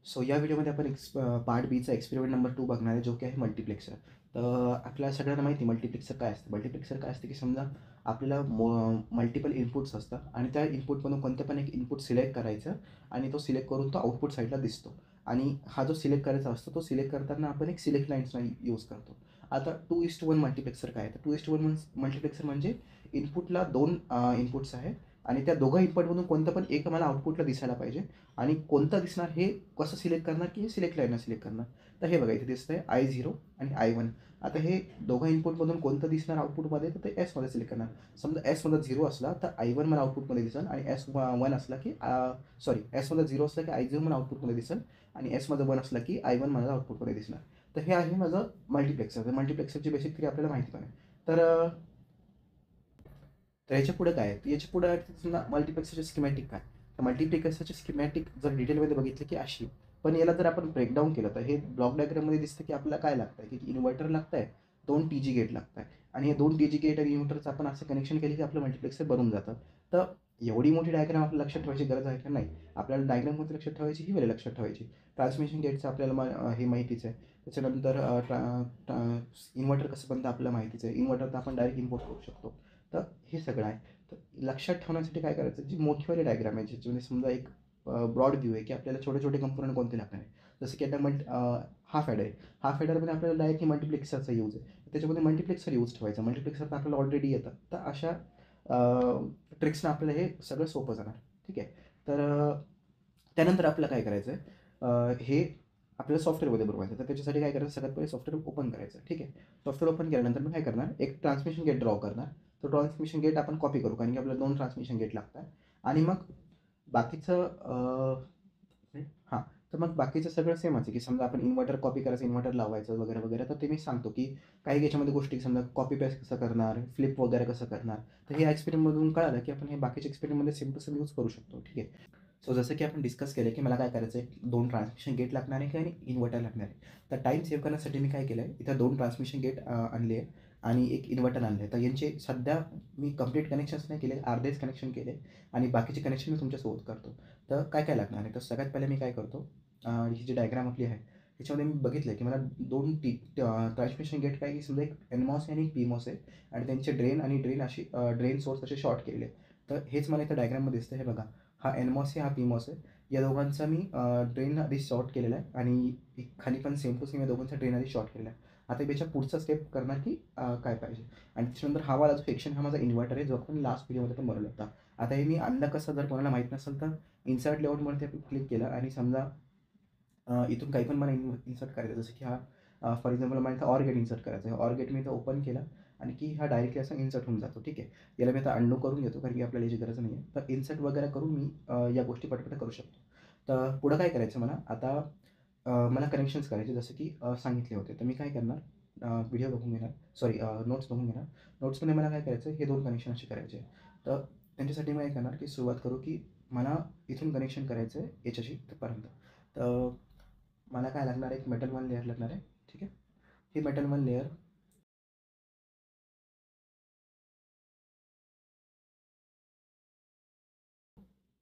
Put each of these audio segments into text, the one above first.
So या व्हिडिओमध्ये आपण पार्ट बीचा एक्सपेरिमेंट नंबर 2 बघणार आहे, जो की आहे मल्टिप्लेक्सर. तर आपल्याला सगळ्यांना माहिती आहे मल्टिप्लेक्सर काय असतं. मल्टिप्लेक्सर काय असतं की समजा आपल्याला मल्टिपल इनपुट्स असतात आणि त्या इनपुटमधून कोणतं पण एक इनपुट सिलेक्ट करायचं आणि तो सिलेक्ट करून तो आउटपुट साईडला दिसतो. आणि हा जो सिलेक्ट करायचा असतो तो सिलेक्ट करताना आपण एक सिलेक्ट लाईन्सचा यूज करतो. आता 2:1 मल्टिप्लेक्सर काय आहे, तर 2:1 मल्टिप्लेक्सर म्हणजे इनपुटला 2 इनपुट्स आहेत आणि त्या दोघं इनपुटमधून कोणतं पण एक मला आउटपुटला दिसायला पाहिजे. आणि कोणतं दिसणार हे कसं सिलेक्ट करणार की सिलेक्ट लाईनला सिलेक्ट करणार. तर हे बघा इथे दिसतंय I0 आणि I1. आता हे दोघं इनपुटमधून कोणतं दिसणार आउटपुटमध्ये, तर ते एसमध्ये सिलेक्ट करणार. समजा एसमध्ये 0 असला तर I1 मला आउटपुटमध्ये दिसेल आणि S1 असला की सॉरी एसमध्ये 0 असला की I0 मला आउटपुटमध्ये दिसेल आणि एसमध्ये 1 असला की I1 मला आउटपुटमध्ये दिसणार. तर हे आहे माझं मल्टिप्लेक्सर. तर मल्टिप्लेक्सरची बेसिक थ्री आपल्याला माहिती पण आहे. तर याच्या पुढे काय आहे, याच्या पुढे समजा मल्टिप्लेक्सरचे स्किमॅटिक काय. तर मल्टिप्लेक्सरचे स्किमॅटिक जर डिटेलमध्ये बघितलं की अशी, पण याला जर आपण ब्रेकडाऊन केलं तर हे ब्लॉक डायग्राममध्ये दिसतं की आपल्याला काय लागतं की इन्व्हर्टर लागतं आहे, 2 TG गेट लागत आहे आणि हे 2 TG गेट आणि इन्व्हर्टरचं आपण असं कनेक्शन केलं की आपलं मल्टिप्लेक्सर बनून जातं. तर एवढी मोठी डायग्राम आपल्याला लक्षात ठेवायची गरज आहे का, नाही. आपल्याला डायग्राममध्ये लक्षात ठेवायची, ही वेळेला लक्षात ठेवायची. ट्रान्समिशन गेटचं आपल्याला हे माहितीच आहे. त्याच्यानंतर इन्व्हर्टर कसं बनतं आपल्याला माहितीच आहे. इन्व्हर्टर तर आपण डायरेक्ट इम्पोर्ट करू शकतो. तर हे सगळं आहे. तर लक्षात ठेवण्यासाठी काय करायचं, जी मोठीवाली डायग्राम आहे ज्याच्यामध्ये समजा एक ब्रॉड व्ह्यू आहे की आपल्याला छोटे छोटे कंपोनंट कोणते लागणार आहे. जसं की आता हाफ ॲडर आहे. हाफ ॲडरमध्ये आपल्याला डायरेक्टली मल्टिप्लेक्सरचा यूज आहे. त्याच्यामध्ये मल्टिप्लेक्सर यूज ठेवायचा. मल्टिप्लेक्सर तर आपल्याला ऑलरेडी येतं. तर अशा ट्रिक्सनं आपल्याला हे सगळं सोपं जाणार. ठीक आहे. तर त्यानंतर आपल्याला काय करायचं आहे, हे आपल्याला सॉफ्टवेअरमध्ये बनवायचं. तर त्याच्यासाठी काय करायचं, सगळ्यात पहिले सॉफ्टवेअर ओपन करायचं. ठीक आहे. सॉफ्टवेअर ओपन केल्यानंतर मग काय करणार, एक ट्रान्समिशन गेट ड्रॉ करणार. तो ट्रान्समिशन गेट आपण कॉपी करू, कारण की आपल्याला 2 ट्रान्समिशन गेट लागतात. आणि मग बाकीचं हां, तर मग बाकीचं सगळं सेमच आहे, की समजा आपण इन्व्हर्टर कॉपी करायचं, इन्व्हर्टर लावायचं वगैरे, वगैरे. तर ते मी सांगतो, की काही याच्यामध्ये गोष्टी समजा कॉपी पेस्ट कसं करणार, फ्लिप वगैरे कसं करणार. तर हे एक्सपेरिमेंटमधून कळालं, की आपण हे बाकीच्या एक्सपेरिमेंटमध्ये सेम टू सेम यूज करू शकतो. ठीक आहे. सो जसं की आपण डिस्कस केलं, की मला काय करायचं आहे, 2 ट्रान्समिशन गेट लागणार आहे आणि इन्व्हर्टर लागणार आहे. तर टाईम सेव्ह करण्यासाठी मी काय केलं आहे, इथं 2 ट्रान्समिशन गेट आणले आहे आणि एक इन्व्हर्टर आणलं आहे. तर यांचे सध्या मी कंप्लीट कनेक्शन्स नाही केले, अर्धेच कनेक्शन केले आणि बाकीचे कनेक्शन मी तुमच्यासोबत करतो. तर काय काय लागणार आहे, तर सगळ्यात पहिले मी काय करतो, ही जी डायग्राम आपली आहे त्याच्यामध्ये मी बघितलं की मला 2 ट्रान्समिशन गेट काय, की समजा एक NMOS आहे आणि एक PMOS आहे आणि त्यांचे ड्रेन आणि ड्रेन अशी ड्रेन सोर्स असे शॉर्ट केलेले आहे. तर हेच मला इथं डायग्राममध्ये दिसतं. हे बघा, हा NMOS आहे, हा PMOS आहे. या दोघांचा मी ड्रेन आधी शॉर्ट केलेला आहे आणि खाली पण सेम टू सेम या दोघांचा ड्रेन आधी शॉर्ट केलेला आहे. आता याच्या पुढचा स्टेप करणार की काय पाहिजे. आणि त्याच्यानंतर हा वाला जो सेक्शन हा माझा इन्व्हर्टर आहे, जो आपण लास्ट व्हिडिओमध्ये पण बनवला होता. आता हे मी आणलं कसं, जर कोणाला माहीत नसेल तर इन्सर्ट लेआउटवरती आपण क्लिक केलं आणि समजा इथून काही पण मला इन्सर्ट करायचं, जसं की हा फॉर एक्झाम्पल मला इथं ऑर गेट इन्सर्ट करायचं आहे. ऑर गेट मी इथं ओपन केलं आणि की हा डायरेक्टली असा इन्सर्ट होऊन जातो. ठीक आहे. याला मी आता अंडू करून घेतो, कारण की आपल्याला याची गरज नाही आहे. तर इन्सर्ट वगैरे करून मी या गोष्टी पटपट करू शकतो. तर पुढं काय करायचं मला आता, मला कनेक्शन्स करायचे जसं की सांगितले होते. तर मी काय करणार, व्हिडिओ बघून घेणार, सॉरी नोट्स बघून घेणार. नोट्समध्ये मला काय करायचं, हे 2 कनेक्शन असे करायचे. तर त्यांच्यासाठी मी काय करणार, की सुरुवात करू की मला इथून कनेक्शन करायचं आहे याच्याशी इथपर्यंत. तर मला काय लागणार आहे, एक मेटल 1 लेयर लागणार आहे. ठीक आहे. ही मेटल 1 लेयर,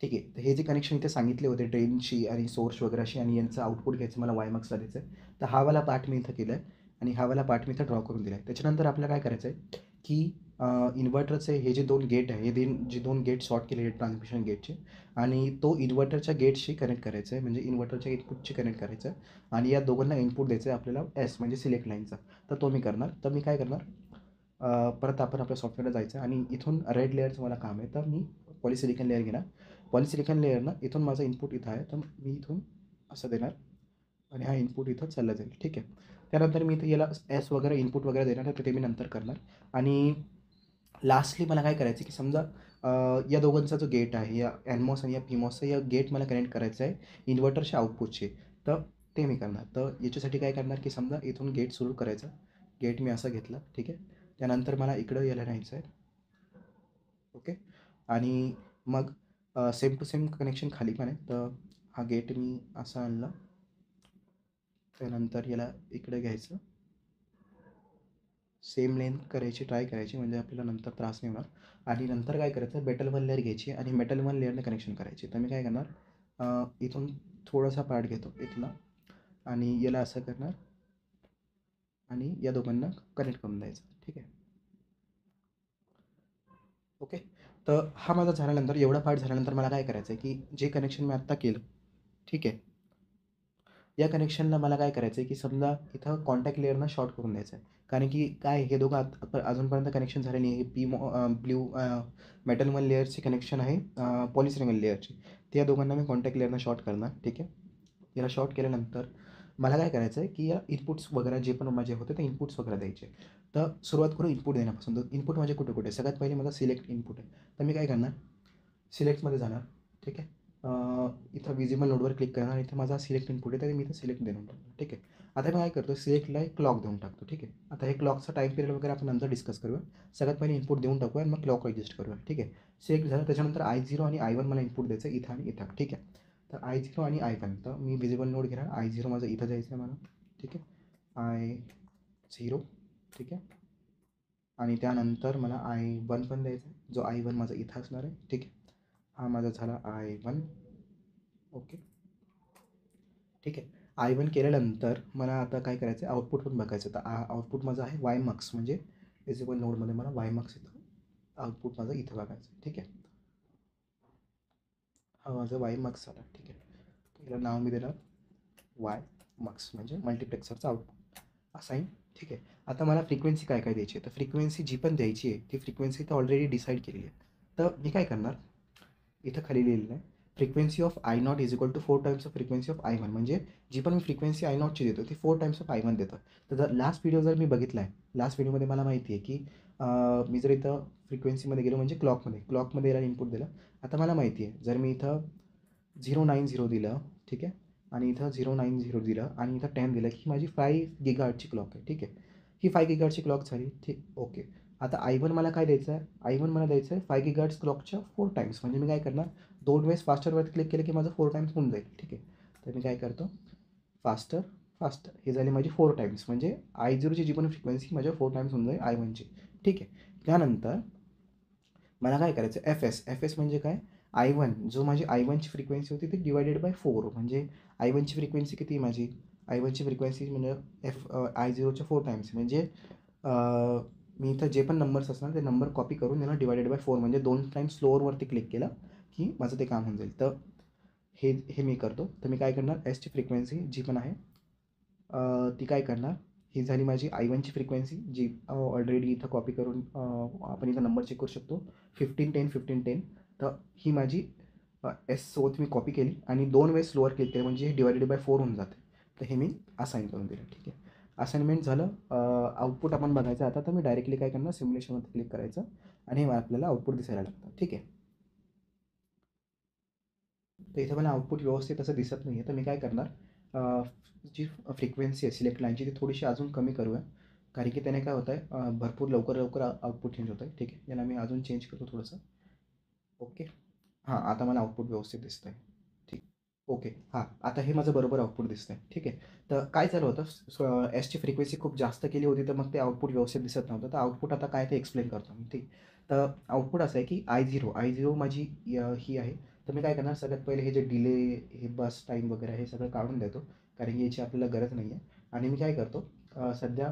ठीक आहे. तर हे जे कनेक्शन इथे सांगितले होते ड्रेनशी आणि सोर्स वगैरे अशी, आणि यांचं आउटपुट घ्यायचं मला वायमॅक्सला द्यायचं आहे. तर हा वाला पार्ट मी इथं केला आहे आणि हा वाला पार्ट मी इथं ड्रॉ करून दिला आहे. त्याच्यानंतर आपल्याला काय करायचं आहे, की इन्व्हर्टरचे हे जे 2 गेट आहे, हे जे 2 गेट शॉर्ट केलेले आहेत ट्रान्समिशन गेटचे, आणि तो इन्व्हर्टरच्या गेटशी कनेक्ट करायचं आहे, म्हणजे इन्व्हर्टरच्या इनपुटशी कनेक्ट करायचं आहे आणि या दोघांना इनपुट द्यायचं आहे आपल्याला एस म्हणजे सिलेक्ट लाईनचा. तर तो मी करणार. तर मी काय करणार, परत आपण आपल्या सॉफ्टवेअरला जायचं आणि इथून रेड लेयरचं मला काम आहे. तर मी पॉलिसिलिकन लेयर घेणार. पॉलिसिलिकन लेयरनं इथून माझा इनपुट इथं आहे, तर मी इथून असं देणार आणि हा इनपुट इथं चालला जाईल. ठीक आहे. त्यानंतर मी इथं याला एस वगैरे इनपुट वगैरे देणार आहे, तर ते मी नंतर करणार. आणि लास्टली मला काय करायचं, की समजा या दोघांचा जो गेट आहे, या एनमॉस आणि या पीमॉसचा या गेट मला कनेक्ट करायचं आहे इन्व्हर्टरच्या आउटपुटशी. तर ते मी करणार. तर याच्यासाठी काय करणार, की समजा इथून गेट सुरू करायचं. गेट मी असं घेतलं. ठीक आहे. त्यानंतर मला इकडं यायला न्यायचं आहे. ओके. आणि मग सेम टू सेम कनेक्शन खाली पण आहे. तर हा गेट मी असा आणला. त्यानंतर याला इकडे घ्यायचं, सेम लेंथ करायची, ट्राय करायची, म्हणजे आपल्याला नंतर त्रास नाही होणार. आणि नंतर काय करायचं, मेटल 1 लेयर घ्यायची आणि मेटल 1 लेयरने कनेक्शन करायचे. तर मी काय करणार, इथून थोडासा पार्ट घेतो इथला आणि याला असं करणार आणि या दोघांना कनेक्ट करून द्यायचं. ठीक आहे. ओके. तर हा माझा झाल्यानंतर एवढा पार्ट झाल्यानंतर मला काय करायचं आहे की जे कनेक्शन मी आत्ता केलं, ठीक आहे, या कनेक्शनला मला काय करायचं आहे की समजा इथं कॉन्टॅक्ट लेअरना शॉर्ट करून द्यायचं आहे. कारण की काय हे दोघं अजूनपर्यंत कनेक्शन झाले नाही. हे ब्ल्यू मेटल वन लेअरचे कनेक्शन आहे पॉलिसिलिकॉन लेअरचे. ते या दोघांना मी कॉन्टॅक्ट लेअरना शॉर्ट करणार. ठीक आहे. याला शॉर्ट केल्यानंतर मला काय करायचं आहे की या इनपुट्स वगैरे जे पण माझे होते ते इनपुट्स वगैरे द्यायचे. तर सुरुवात करू इनपुट देण्यापासून. तर इनपुट माझे कुठे कुठे सगळ्यात पहिले माझा सिलेक्ट इनपुट आहे. तर मी काय करणार, सिलेक्टमध्ये जाणार. ठीक आहे. इथं विजिबल नोडवर क्लिक करणार. इथं माझा सिलेक्ट इनपुट आहे तर मी इथं सिलेक्ट देऊन टाकतो. ठीक आहे. आता मी काय करतो, सिलेक्टला एक क्लॉक देऊन टाकतो. ठीक आहे. आता हे क्लॉकचा टाईम पिरियड वगैरे आपण नंतर डिस्कस करूया. सगळ्यात पहिले इनपुट देऊन टाकूया आणि मग क्लॉक ॲडजस्ट करूया. ठीक आहे. सिलेक्ट झालं त्याच्यानंतर I0 आणि I1 मला इनपुट द्यायचं इथं आणि इथं. ठीक आहे. तर I0 आणि I1 तर मी विजिबल नोड घेणार. I0 माझं इथं जायचं आहे मला. ठीक आहे. I0. ठीक आहे. आणि त्यानंतर मला I1 पण द्यायचा आहे, जो I1 माझा इथं असणार आहे. ठीक आहे. हा माझा झाला I1. ओके. ठीक आहे. I1 केल्यानंतर मला आता काय करायचं आहे, आउटपुट पण बघायचं. तर आउटपुट माझं आहे वायमक्स, म्हणजे विजिबल नोडमध्ये मला वायमक्स इथं आउटपुट माझं इथं बघायचं. ठीक आहे. हा माझं वायमक्स झाला. ठीक आहे. याला नाव मी देणार वायमक्स, म्हणजे मल्टिप्लेक्सरचं आउटपुट असाईन. ठीक आहे. आता मला फ्रिक्वेन्सी काय काय द्यायची आहे, तर फ्रिक्वेन्सी जी पण द्यायची आहे ती फ्रिक्वेन्सी तर ऑलरेडी डिसाईड केलेली आहे. तर मी काय करणार, इथं खाली लिहिलेलं आहे frequency of I0 is equal to 4 times of frequency of I1. म्हणजे जी पण मी फ्रिक्वेन्सी I0ची देतो ती 4 टाइम्स ऑफ I1 देतो. तर जर लास्ट व्हिडिओ जर मी बघितला आहे, लास्ट व्हिडिओमध्ये मला माहिती आहे की मी जर इथं फ्रिक्वेन्सीमध्ये गेलो म्हणजे क्लॉकमध्ये याला इनपुट दिलं. आता मला माहिती आहे जर मी इथं 090 दिलं, ठीक आहे, आणि इथं 090 दिलं आणि इथं 10 दिलं की माझी 5 गिगाहर्टची क्लॉक आहे. ठीक आहे. ही 5 गिगाहर्टची क्लॉक झाली. ठीक. ओके. आता I1 मला काय द्यायचं आहे, I1 मला द्यायचं आहे 5 गिगाहर्ट्ज क्लॉकच्या 4 टाइम्स. म्हणजे मी काय करणार, 2 वेळेस फास्टरवरती क्लिक केलं की माझं 4 टाइम्स होऊन जाईल. ठीक आहे. तर मी काय करतो, फास्टर हे झाली माझी 4 टाइम्स. म्हणजे I0ची जी पण फ्रिक्वेन्सी माझ्या 4 टाइम्स होऊन जाईल I1ची. ठीक आहे. त्यानंतर मला काय करायचं, एफ एस म्हणजे काय, I1 जो माझी I1ची फ्रिक्वेन्सी होती ती डिवायडेड बाय 4. म्हणजे I1ची फ्रिक्वेन्सी किती आहे माझी, I1ची फ्रिक्वेन्सी म्हणजे I0च्या 4 टाइम्स. म्हणजे मी इथं जे पण नंबर्स असणार ते नंबर कॉपी करून याला डिवायडेड बाय 4 म्हणजे 2 टाइम्स स्लोअरवरती क्लिक केलं की माझं ते काम होऊन जाईल. तर हे मी करतो. तर मी काय करणार, एसची फ्रिक्वेन्सी जी पण आहे ती काय करणार, ही झाली माझी I1ची फ्रिक्वेन्सी जी ऑलरेडी इथं कॉपी करून आपण इथं नंबर चेक करू शकतो 1510. तर ही माझी एससोबत मी कॉपी केली आणि 2 वेळेस स्लोअर क्लिक केलं म्हणजे हे डिवायडेड बाय 4 होऊन जाते. तर हे मी असाईन करून दिलं. ठीक आहे. असाइनमेंट झालं. आउटपुट आपण बघायचं आता. तर मी डायरेक्टली काय करणार, सिम्युलेशनवरती क्लिक करायचं आणि हे आपल्याला आउटपुट दिसायला लागतं. ठीक आहे. तर इथं मला आउटपुट व्यवस्थित असं दिसत नाही आहे. तर मी काय करणार, जी फ्रिक्वेन्सी आहे सिलेक्ट लाईनची ती थोडीशी अजून कमी करूया. कारण की त्याने काय होतं आहे, भरपूर लवकर आउटपुट चेंज होतं आहे. ठीक आहे. याला मी अजून चेंज करतो थोडंसं. ओके. हां, आता मला आउटपुट व्यवस्थित दिसतं आहे. ठीक. ओके. हां, आता हे माझं बरोबर आउटपुट दिसतं आहे. ठीक आहे. तर काय झालं होतं, एसची फ्रिक्वेन्सी खूप जास्त केली होती तर मग ते आउटपुट व्यवस्थित दिसत नव्हतं. तर आउटपुट आता काय ते एक्सप्लेन करतो मी. ठीक. तर आउटपुट असं आहे की I0 माझी ही आहे. तर मी काय करणार, सगळ्यात पहिले हे जे डिले, हे बस टाईम वगैरे हे सगळं काढून देतो. कारण की याची आपल्याला गरज नाही आहे. आणि मी काय करतो, सध्या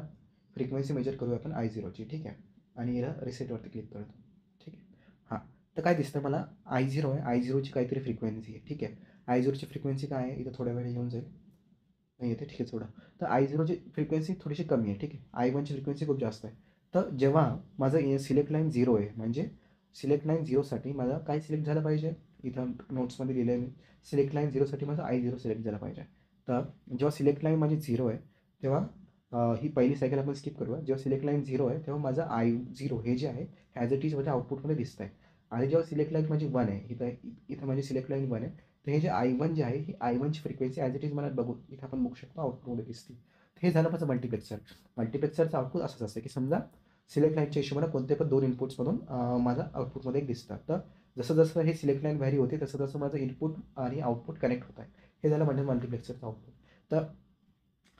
फ्रिक्वेन्सी मेजर करूया आपण I0ची. ठीक आहे. आणि याला रिसेटवरती क्लिक करतो. ठीक आहे. हां. तर काय दिसतं मला, I0 आहे. I0ची काहीतरी फ्रिक्वेन्सी आहे. ठीक आहे. I0ची फ्रिक्वेन्सी काय आहे, इथं थोड्या वेळ येऊन जाईल. नाही येते. ठीक आहे. सोडा. तर I0ची फ्रिक्वेन्सी थोडीशी कमी आहे. ठीक आहे. I1ची फ्रिक्वेन्सी खूप जास्त आहे. तर जेव्हा माझं सिलेक्ट लाईन 0 आहे, म्हणजे सिलेक्ट लाईन 0साठी मला काय सिलेक्ट झालं पाहिजे, इथं नोट्समध्ये लिहिलं आहे मी, सिलेक्ट लाईन 0साठी माझं I0 सिलेक्ट झालं पाहिजे. तर जेव्हा सिलेक्ट लाईन माझी 0 आहे तेव्हा ही पहिली सायकल आपण स्किप करूया. जेव्हा सिलेक्ट लाईन 0 आहे तेव्हा माझं I0 हे जे आहे ॲज इट इज माझ्या आउटपुटमध्ये दिसतं आहे. आणि जेव्हा सिलेक्ट लाईन माझी 1 आहे, इथं माझी सिलेक्ट लाईन 1 आहे, तर हे जे I1 जे आहे, ही I1ची फ्रिक्वेन्सी ॲज इट इज मला बघू इथं आपण बघू शकतो आउटपुटमध्ये दिसते. तर हे झालं माझं मल्टिप्लेक्सर. मल्टिप्लेक्सरचं आउटपुट असंच असतं की समजा सिलेक्ट लाईनच्या हिशोबाने कोणते पण 2 इनपुट्समधून माझं आउटपुटमध्ये एक दिसतं. तर जसं जसं हे सिलेक्ट लाईन व्हॅरी होते तसं तसं माझं इनपुट आणि आउटपुट कनेक्ट होत आहे. हे झालं म्हणजे मल्टिप्लेक्सरचं आउटपुट. तर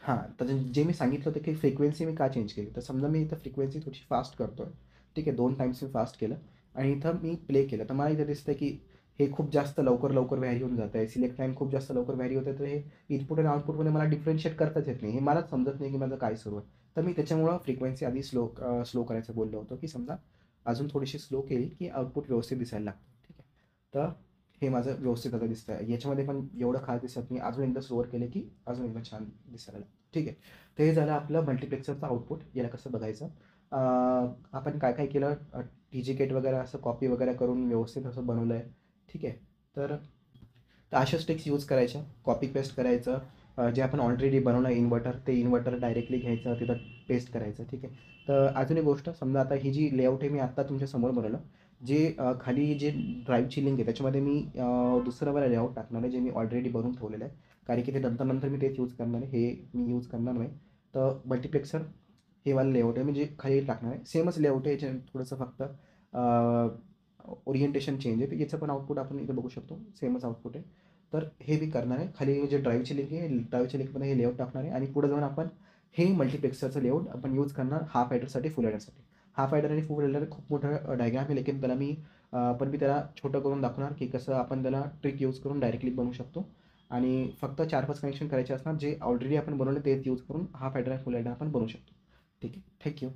हां, तर जे मी सांगितलं होतं की फ्रिक्वेन्सी मी का चेंज केली, तर समजा मी इथं फ्रिक्वेन्सी थोडीशी फास्ट करतो आहे. ठीक आहे. 2 टाइम्स मी फास्ट केलं आणि इथं मी प्ले केलं. तर मला इथं दिसतं की हे खूप जास्त लवकर व्हॅरी होऊन जातं आहे. सिलेक्ट लाईन खूप जास्त लवकर व्हॅरी होते, तर हे इनपुट आणि आउटपुटमध्ये मला डिफरन्शिएट करताच येत नाही. हे मलाच समजत नाही की माझं काय सुरू आहे. तर मी त्याच्यामुळं फ्रिक्वेन्सी आधी स्लो करायचं बोललो होतो, की समजा अजून थोडीशी स्लो केली की आउटपुट व्यवस्थित दिसायला लागतं. ठीक आहे. तर हे माझं व्यवस्थित आता दिसतं आहे. याच्यामध्ये पण एवढं खास दिसत नाही. अजून एकदा स्लोअर केले की अजून एकदा छान दिसायला लागतं. ठीक आहे. तर हे झालं आपलं मल्टिप्लेक्सरचं आउटपुट. याला कसं बघायचं. आपण काय काय केलं, टीजीकेट वगैरे असं कॉपी वगैरे करून व्यवस्थित असं बनवलं आहे. ठीक आहे. तर अशा स्टेक्स यूज करायच्या, कॉपी पेस्ट करायचं. जे आपण ऑलरेडी बनवलं इन्व्हर्टर, ते इन्व्हर्टर डायरेक्टली घ्यायचं, तिथं पेस्ट करायचं. ठीक आहे. तर अजून एक गोष्ट, समजा आता ही जी लेआउट आहे मी आत्ता तुमच्यासमोर बनवलं, जे खाली जे ड्राईव्हची लिंक आहे त्याच्यामध्ये मी दुसरं वाला लेआउट टाकणार आहे, जे मी ऑलरेडी बनवून ठेवलेलं आहे. कारण की ते नंतर मी तेच यूज करणार आहे, हे मी यूज करणार नाही. तर मल्टिप्लेक्सर हे वाला लेआउट आहे, म्हणजे खाली टाकणार आहे. सेमच लेआउट आहे, याच्या थोडंसं फक्त ओरिएंटेशन चेंज आहे. तर याचं पण आउटपुट आपण इथं बघू शकतो, सेमच आउटपुट आहे. तर हे मी करणार आहे. खाली जे ड्राईव्हची लिंक आहे, ड्राईव्हच्या लिंकमध्ये हे लेआउट टाकणार आहे आणि पुढे जाऊन आपण हे मल्टिप्लेक्सरचं लेआउट आपण यूज करणार हाफ ॲडरसाठी, फुल ॲडरसाठी. हाफ ॲडर आणि फुल ॲडर खूप मोठं डायग्राम आहे, लेकिन त्याला मी पण मी त्याला छोटं करून दाखवणार की कसं आपण त्याला ट्रिक यूज करून डायरेक्टली बनवू शकतो. आणि फक्त 4-5 कनेक्शन करायचे असणार, जे ऑलरेडी आपण बनवले तेच यूज करून हाफ ॲडर आणि फुल ॲडर आपण बनवू शकतो. ठीक आहे. थँक्यू.